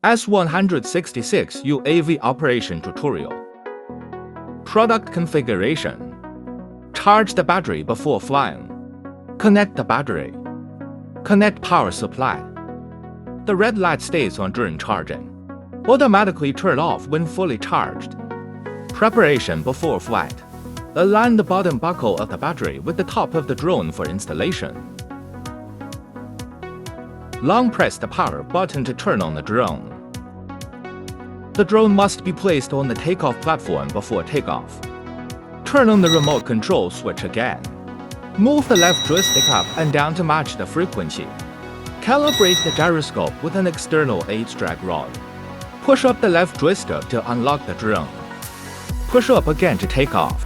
S166 UAV operation tutorial. Product configuration. Charge the battery before flying. Connect the battery. Connect power supply. The red light stays on during charging. Automatically turn off when fully charged. Preparation before flight. Align the bottom buckle of the battery with the top of the drone for installation. Long press the power button to turn on the drone. The drone must be placed on the takeoff platform before takeoff. Turn on the remote control switch again. Move the left joystick up and down to match the frequency. Calibrate the gyroscope with an external 8-drag rod. Push up the left joystick to unlock the drone. Push up again to take off.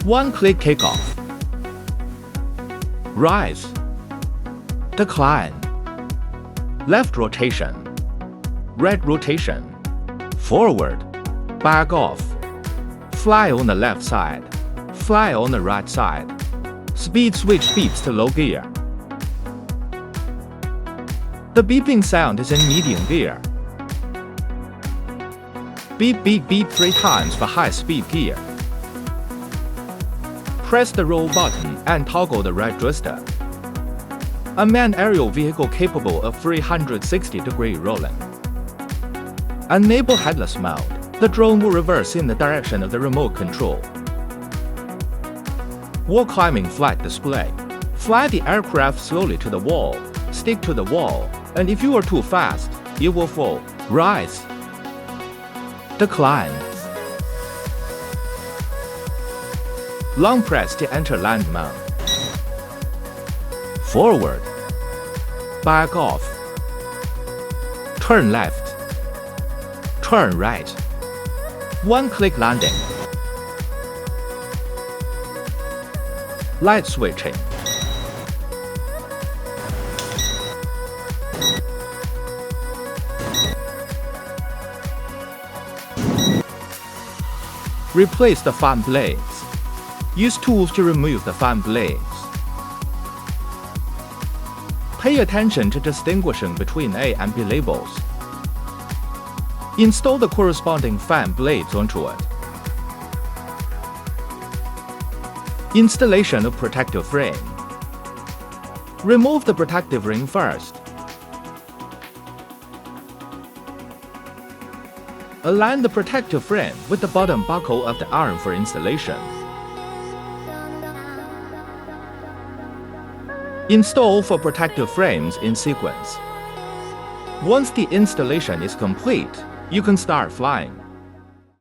One-click takeoff. Rise. Decline. Left rotation. Right rotation. Forward. Back off. Fly on the left side. Fly on the right side. Speed switch beeps to low gear. The beeping sound is in medium gear. Beep beep beep 3 times for high-speed gear. Press the roll button and toggle the right joystick. A manned aerial vehicle capable of 360-degree rolling. Enable headless mode. The drone will reverse in the direction of the remote control. Wall climbing flight display. Fly the aircraft slowly to the wall, stick to the wall, and if you are too fast, it will fall. Rise. Decline. Long press to enter land mode. Forward. Back off. Turn left. Turn right. One-click landing. Light switching. Replace the fan blades. Use tools to remove the fan blades. Pay attention to distinguishing between A and B labels. Install the corresponding fan blades onto it. Installation of protective frame. Remove the protective ring first. Align the protective frame with the bottom buckle of the arm for installation. Install 4 protective frames in sequence. Once the installation is complete, you can start flying.